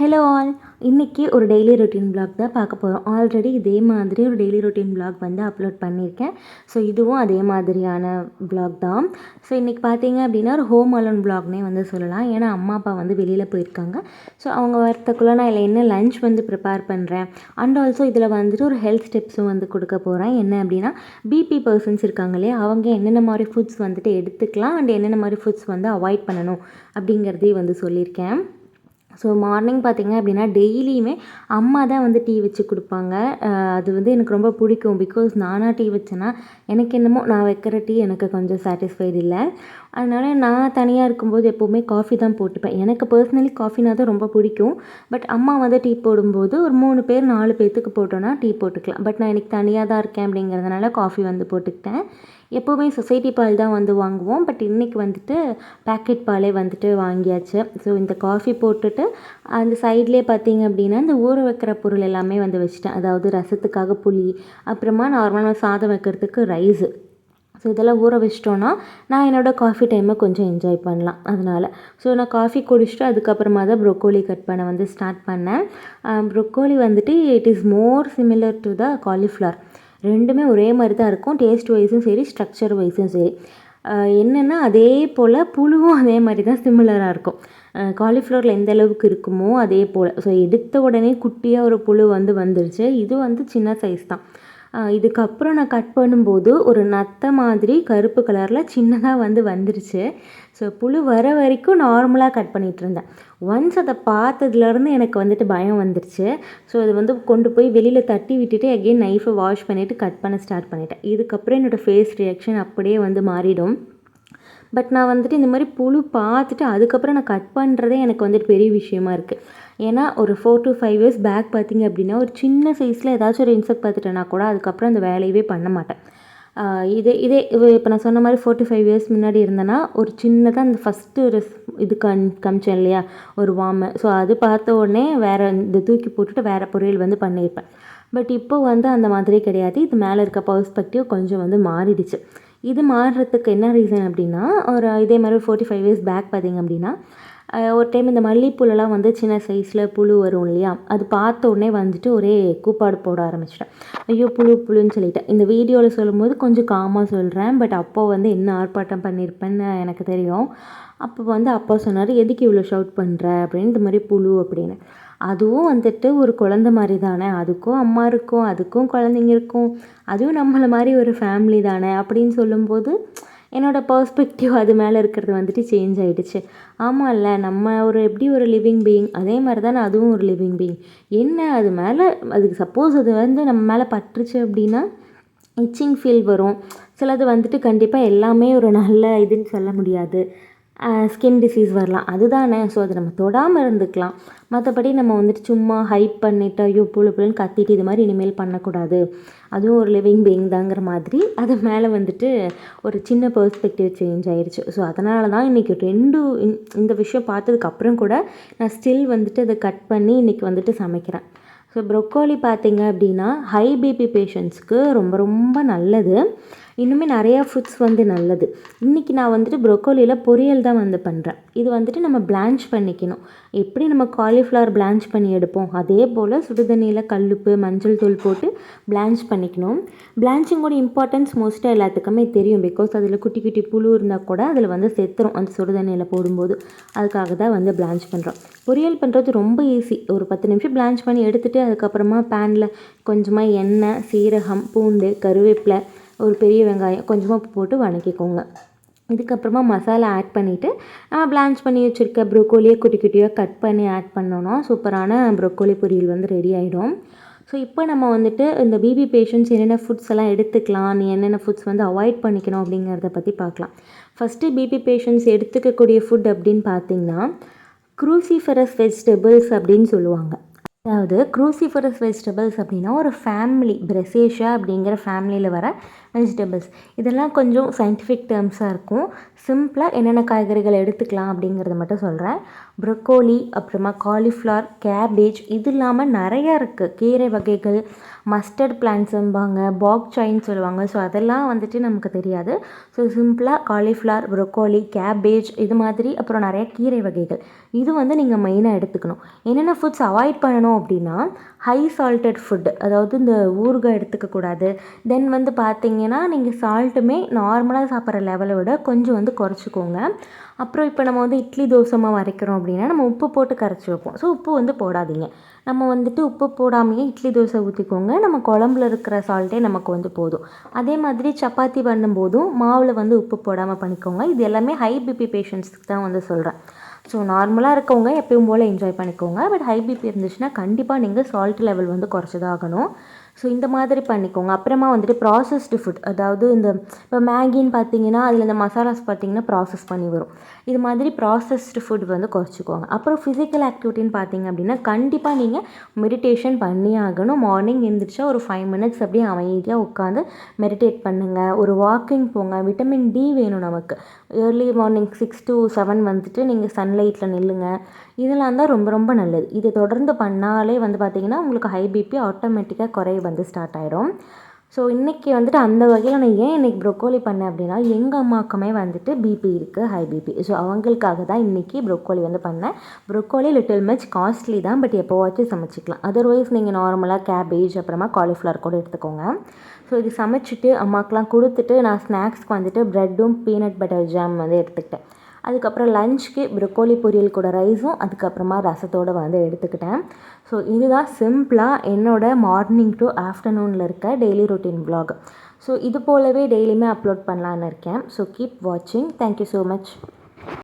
Hello all. இன்றைக்கி ஒரு daily routine vlog தான் பார்க்க போகிறோம். ஆல்ரெடி இதே மாதிரி ஒரு டெய்லி ரொட்டீன் vlog வந்து அப்லோட் பண்ணியிருக்கேன். ஸோ இதுவும் அதே மாதிரியான vlog தான். ஸோ இன்றைக்கி பார்த்தீங்க அப்படின்னா ஒரு ஹோம் அலோன் vlogனே வந்து சொல்லலாம். ஏன்னா அம்மா அப்பா வந்து வெளியில் போயிருக்காங்க. ஸோ அவங்க வரத்துக்குள்ளே நான் இதில் என்ன லஞ்ச் வந்து ப்ரிப்பேர் பண்ணுறேன். அண்ட் ஆல்சோ இதில் வந்துட்டு ஒரு ஹெல்த் டிப்ஸும் வந்து கொடுக்க போகிறேன். என்ன அப்படின்னா பிபி பர்சன்ஸ் இருக்காங்க இல்லையா, அவங்க என்னென்ன மாதிரி ஃபுட்ஸ் வந்துட்டு எடுத்துக்கலாம் அண்ட் என்னென்ன மாதிரி ஃபுட்ஸ் வந்து அவாய்ட் பண்ணணும் அப்படிங்கிறதையும் வந்து சொல்லியிருக்கேன். ஸோ மார்னிங் பார்த்திங்க அப்படின்னா டெய்லியுமே அம்மா தான் வந்து டீ வச்சு கொடுப்பாங்க. அது வந்து எனக்கு ரொம்ப பிடிக்கும். பிகாஸ் நானாக டீ வச்சேன்னா எனக்கு என்னமோ நான் வைக்கிற டீ எனக்கு கொஞ்சம் சாட்டிஸ்ஃபைடு இல்லை. அதனால் நான் தனியாக இருக்கும்போது எப்போவுமே காஃபி தான் போட்டுப்பேன். எனக்கு பர்சனலி காஃபினா தான் ரொம்ப பிடிக்கும். பட் அம்மா வந்து டீ போடும்போது ஒரு 3 பேர் 4 பேர்த்துக்கு போட்டோன்னா டீ போட்டுக்கலாம். பட் நான் எனக்கு தனியாக தான் இருக்கேன் அப்படிங்கிறதுனால காஃபி வந்து போட்டுக்கிட்டேன். எப்போவுமே சொசைட்டி பால் தான் வந்து வாங்குவோம். பட் இன்றைக்கி வந்துட்டு பேக்கெட் பாலே வந்துட்டு வாங்கியாச்சு. ஸோ இந்த காஃபி போட்டுட்டு அந்த சைட்லேயே பார்த்திங்க அப்படின்னா இந்த ஊற வைக்கிற பொருள் எல்லாமே வந்து வச்சுட்டேன். அதாவது ரசத்துக்காக புளி, அப்புறமா நார்மலாக சாதம் வைக்கிறதுக்கு ரைஸு. ஸோ இதெல்லாம் ஊற வச்சிட்டோன்னா நான் என்னோடய காஃபி டைமை கொஞ்சம் என்ஜாய் பண்ணலாம். அதனால் ஸோ நான் காஃபி குடிச்சிட்டு அதுக்கப்புறமா தான் ப்ரொக்கோலி கட் பண்ண வந்து ஸ்டார்ட் பண்ணேன். ப்ரொக்கோலி வந்துட்டு it is more similar to the cauliflower. ரெண்டுமே ஒரே மாதிரி தான் இருக்கும். டேஸ்ட் வைஸும் சரி, ஸ்ட்ரக்சர் வைஸும் சரி. என்னென்னா அதே போல் புழுவும் அதே மாதிரி தான் சிமிலராக இருக்கும். காலிஃப்ளவரில் எந்த அளவுக்கு இருக்குமோ அதே போல். ஸோ எடுத்த உடனே குட்டியாக ஒரு புழு வந்து வந்துருச்சு. இது வந்து சின்ன சைஸ் தான். இதுக்கப்புறம் நான் கட் பண்ணும்போது ஒரு நத்தை மாதிரி கருப்பு கலரில் சின்னதாக வந்து வந்துருச்சு. ஸோ புழு வர வரைக்கும் நார்மலாக கட் பண்ணிகிட்ருந்தேன். ஒன்ஸ் அதை பார்த்ததுலேருந்து எனக்கு வந்துட்டு பயம் வந்துருச்சு. ஸோ அது வந்து கொண்டு போய் வெளியில் தட்டி விட்டுட்டு அகெயின் நைஃபை வாஷ் பண்ணிவிட்டு கட் பண்ண ஸ்டார்ட் பண்ணிட்டேன். இதுக்கப்புறம் என்னோடய ஃபேஸ் ரியாக்ஷன் அப்படியே வந்து மாறிடும். பட் நான் வந்துட்டு இந்த மாதிரி புழு பார்த்துட்டு அதுக்கப்புறம் நான் கட் பண்ணுறதே எனக்கு வந்துட்டு பெரிய விஷயமா இருக்குது. ஏன்னா ஒரு 4 to 5 இயர்ஸ் பேக் பார்த்திங்க அப்படின்னா ஒரு சின்ன சைஸில் ஏதாச்சும் ஒரு இன்செக்ட் பார்த்துட்டேன்னா கூட அதுக்கப்புறம் அந்த வேலையவே பண்ண மாட்டேன். இதே இப்போ நான் சொன்ன மாதிரி 4 to 5 இயர்ஸ் முன்னாடி இருந்தேன்னா ஒரு சின்னதாக அந்த ஃபஸ்ட்டு ஒரு இது காமிச்சேன் இல்லையா, ஒரு வார்மை. ஸோ அது பார்த்த உடனே வேறு இந்த தூக்கி போட்டுட்டு வேறு பொரியல் வந்து பண்ணியிருப்பேன். பட் இப்போ வந்து அந்த மாதிரி கிடையாது. இது மேலே இருக்க பர்ஸ்பெக்டிவ் கொஞ்சம் வந்து மாறிடுச்சு. இது மாறுறதுக்கு என்ன ரீசன் அப்படின்னா, ஒரு இதே மாதிரி 4 to 5 இயர்ஸ் பேக் பார்த்திங்க அப்படின்னா ஒரு டைம் இந்த மல்லிப்பூலெல்லாம் வந்து சின்ன சைஸில் புழு வரும் இல்லையா, அது பார்த்த உடனே வந்துட்டு ஒரே கூப்பாடு போட ஆரம்பிச்சிட்டேன். ஐயோ புழுன்னு சொல்லிட்டேன். இந்த வீடியோவில் சொல்லும்போது கொஞ்சம் காமாக சொல்கிறேன். பட் அப்போ வந்து என்ன ஆர்ப்பாட்டம் பண்ணியிருப்பேன்னு எனக்கு தெரியும். அப்போ வந்து அப்பா சொன்னார், எதுக்கு இவ்வளோ ஷவுட் பண்ணுற அப்படின்னு, இந்த மாதிரி புழு அப்படின்னு. அதுவும் வந்துட்டு ஒரு குழந்த மாதிரி தானே, அதுக்கும் அம்மா இருக்கும், அதுக்கும் குழந்தைங்க இருக்கும், அதுவும் நம்மளை மாதிரி ஒரு ஃபேமிலி தானே அப்படின்னு சொல்லும்போது என்னோடய பர்ஸ்பெக்டிவ் அது மேலே இருக்கிறது வந்துட்டு சேஞ்ச் ஆகிடுச்சு. ஆமாம்ல, நம்ம எப்படி ஒரு லிவிங் பீயிங், அதே மாதிரி தானே அதுவும் ஒரு லிவிங் பீயிங். என்ன அது மேலே அதுக்கு சப்போஸ் அது வந்து நம்ம மேலே பட்டுருச்சு அப்படின்னா இச்சிங் ஃபீல் வரும். சிலது வந்துட்டு கண்டிப்பாக எல்லாமே ஒரு நல்ல இதுன்னு சொல்ல முடியாது. ஸ்கின் டிசீஸ் வரலாம், அதுதானே. ஸோ அதை நம்ம தொடாமல் இருந்துக்கலாம். மற்றபடி நம்ம வந்துட்டு சும்மா ஹைப் பண்ணிவிட்டு ஐயோ புழுன்னு கத்திட்டு இது மாதிரி இனிமேல் பண்ணக்கூடாது, அதுவும் ஒரு லிவிங் பீயிங் தாங்கிற மாதிரி அது மேலே வந்துட்டு ஒரு சின்ன பெர்ஸ்பெக்டிவ் சேஞ்ச் ஆயிடுச்சு. ஸோ அதனால தான் இன்றைக்கி இந்த விஷயம் பார்த்ததுக்கப்புறம் கூட நான் ஸ்டில் வந்துட்டு அதை கட் பண்ணி இன்றைக்கி வந்துட்டு சமைக்கிறேன். ஸோ ப்ரொக்கோலி பார்த்திங்க அப்படின்னா ஹை பிபி பேஷண்ட்ஸ்க்கு ரொம்ப ரொம்ப நல்லது. இன்னுமே நிறையா ஃபுட்ஸ் வந்து நல்லது. இன்றைக்கி நான் வந்துட்டு ப்ரொக்கோலியில் பொரியல் தான் வந்து பண்ணுறேன். இது வந்துட்டு நம்ம பிளான்ச் பண்ணிக்கணும். எப்படி நம்ம காலிஃப்ளவர் பிளான்ச் பண்ணி எடுப்போம் அதே போல் சுடுதண்ணியில் கல்லுப்பு மஞ்சள் தூள் போட்டு பிளான்ச் பண்ணிக்கணும். பிளான்ச்சிங்கோட இம்பார்ட்டன்ஸ் மோஸ்ட்டாக எல்லாத்துக்குமே தெரியும். பிகாஸ் அதில் குட்டி குட்டி புழு இருந்தால் கூட அதில் வந்து செத்துரும் அந்த சுடுதண்ணியில் போடும்போது. அதுக்காக தான் வந்து பிளான்ச் பண்ணுறோம். பொரியல் பண்ணுறது ரொம்ப ஈஸி. ஒரு 10 நிமிஷம் பிளான்ச் பண்ணி எடுத்துகிட்டு அதுக்கப்புறமா பேனில் கொஞ்சமாக எண்ணெய், சீரகம், பூண்டு, கருவேப்பிலை, ஒரு பெரிய வெங்காயம் கொஞ்சமாக போட்டு வதக்கிக்கோங்க. இதுக்கப்புறமா மசாலா ஆட் பண்ணிவிட்டு நம்ம பிளான்ச் பண்ணி வச்சுருக்க ப்ரொக்கோலியை குட்டி குட்டியாக கட் பண்ணி ஆட் பண்ணோன்னா சூப்பரான ப்ரொக்கோலி பொரியல் வந்து ரெடி ஆகிடும். ஸோ இப்போ நம்ம வந்துட்டு இந்த பிபி பேஷண்ட்ஸ் என்னென்ன ஃபுட்ஸ் எல்லாம் எடுத்துக்கலாம், நீ என்னென்ன ஃபுட்ஸ் வந்து அவாய்ட் பண்ணிக்கணும் அப்படிங்கிறத பற்றி பார்க்கலாம். ஃபஸ்ட்டு பிபி பேஷண்ட்ஸ் எடுத்துக்கக்கூடிய ஃபுட் அப்படின்னு பார்த்திங்கன்னா க்ரூசிஃபரஸ் வெஜிடபிள்ஸ் அப்படின்னு சொல்லுவாங்க. அதாவது க்ரூசிஃபரஸ் வெஜிடபிள்ஸ் அப்படின்னா ஒரு ஃபேமிலி, பிரசேஷியா அப்படிங்கிற ஃபேமிலியில் வர வெஜிடபிள்ஸ். இதெல்லாம் கொஞ்சம் சயின்டிஃபிக் டேர்ம்ஸாக இருக்கும். சிம்பிளாக என்னென்ன காய்கறிகள் எடுத்துக்கலாம் அப்படிங்கிறத மட்டும் சொல்கிறேன். ப்ரொக்கோலி, அப்புறமா காலிஃப்ளவர், கேபேஜ், இது இல்லாமல் நிறையா இருக்குது கீரை வகைகள். மஸ்டர்ட் பிளான்ட்ஸும்பாங்க, பாக் சாயின்னு சொல்லுவாங்க. ஸோ அதெல்லாம் வந்துட்டு நமக்கு தெரியாது. ஸோ சிம்பிளாக காலிஃப்ளவர், ப்ரொக்கோலி, கேபேஜ் இது மாதிரி அப்புறம் நிறைய கீரை வகைகள் இது வந்து நீங்கள் மெயினாக எடுத்துக்கணும். என்னென்ன ஃபுட்ஸ் அவாய்ட் பண்ணணும் அப்படின்னா ஹை சால்ட்டட் ஃபுட், அதாவது இந்த ஊறுகாய் எடுத்துக்கக்கூடாது. தென் வந்து பார்த்தீங்கன்னா நீங்கள் சால்ட்டுமே நார்மலாக சாப்பிட்ற லெவலை விட கொஞ்சம் வந்து குறைச்சிக்கோங்க. அப்புறம் இப்போ நம்ம வந்து இட்லி தோசை மாவு அரைக்கிறோம் அப்படின்னா நம்ம உப்பு போட்டு கரைச்சி வைப்போம். ஸோ உப்பு வந்து போடாதீங்க. நம்ம வந்துட்டு உப்பு போடாமையே இட்லி தோசை ஊற்றிக்கோங்க. நம்ம குழம்புல இருக்கிற சால்ட்டே நமக்கு வந்து போதும். அதே மாதிரி சப்பாத்தி பண்ணும்போதும் மாவில் வந்து உப்பு போடாமல் பண்ணிக்கோங்க. இது எல்லாமே ஹை பிபி பேஷண்ட்ஸ்க்கு தான் வந்து சொல்கிறேன். ஸோ நார்மலாக இருக்கவங்க எப்பயும் போல் என்ஜாய் பண்ணிக்கோங்க. பட் ஹை பிபி இருந்துச்சுன்னா கண்டிப்பாக நீங்கள் சால்ட் லெவல் வந்து குறைச்சதான் ஆகணும். ஸோ இந்த மாதிரி பண்ணிக்கோங்க. அப்புறமா வந்துட்டு ப்ராசஸ்டு ஃபுட், அதாவது இந்த இப்போ மேகின்னு பார்த்தீங்கன்னா அதில் இந்த மசாலாஸ் பார்த்தீங்கன்னா ப்ராசஸ் பண்ணி வரும். இது மாதிரி ப்ராசஸ்டு ஃபுட் வந்து குறைச்சிக்கோங்க. அப்புறம் ஃபிசிக்கல் ஆக்டிவிட்டின்னு பார்த்தீங்க அப்படின்னா கண்டிப்பாக நீங்கள் மெடிடேஷன் பண்ணி ஆகணும். மார்னிங் எழுந்திரிச்சா ஒரு 5 மினிட்ஸ் அப்படியே அமைதியாக உட்காந்து மெடிடேட் பண்ணுங்கள். ஒரு வாக்கிங் போங்க. விட்டமின் டி வேணும் நமக்கு. ஏர்லி மார்னிங் 6 to 7 வந்துட்டு நீங்கள் சன்லைட்டில் நில்லுங்க. இதெல்லாம் தான் ரொம்ப ரொம்ப நல்லது. இது தொடர்ந்து பண்ணாலே வந்து பார்த்திங்கன்னா உங்களுக்கு ஹை பிபி ஆட்டோமேட்டிக்காக குறைய வந்து ஸ்டார்ட் ஆகிடும். ஸோ இன்றைக்கி வந்துட்டு அந்த வகையில் நான் ஏன் இன்றைக்கி ப்ரொக்கோலி பண்ணேன் அப்படின்னா எங்கள் அம்மாவுக்குமே வந்துட்டு பிபி இருக்குது, ஹை பிபி. ஸோ அவங்களுக்காக தான் இன்றைக்கி ப்ரொக்கோலி வந்து பண்ணேன். ப்ரொக்கோலி லிட்டில் மச் காஸ்ட்லி தான், பட் எப்போவாச்சும் சமைச்சிக்கலாம். அதர்வைஸ் நீங்கள் நார்மலாக கேபேஜ் அப்புறமா காலிஃப்ளவர் கூட எடுத்துக்கோங்க. ஸோ இது சமைச்சிட்டு அம்மாக்கெலாம் கொடுத்துட்டு நான் ஸ்நாக்ஸ்க்கு வந்துட்டு ப்ரெட்டும் பீனட் பட்டர் ஜாம் வந்து எடுத்துக்கிட்டேன். அதுக்கப்புறம் லஞ்சுக்கு ப்ரொக்கோலி பொரியல் கூட ரைஸும் அதுக்கப்புறமா ரசத்தோடு வந்து எடுத்துக்கிட்டேன். ஸோ இதுதான் சிம்பிளாக என்னோடய மார்னிங் டு ஆஃப்டர்நூனில் இருக்க டெய்லி ரொட்டீன் vlog. ஸோ இது போலவே டெய்லியுமே அப்லோட் பண்ணலான்னு இருக்கேன். ஸோ கீப் வாட்சிங். Thank you so much.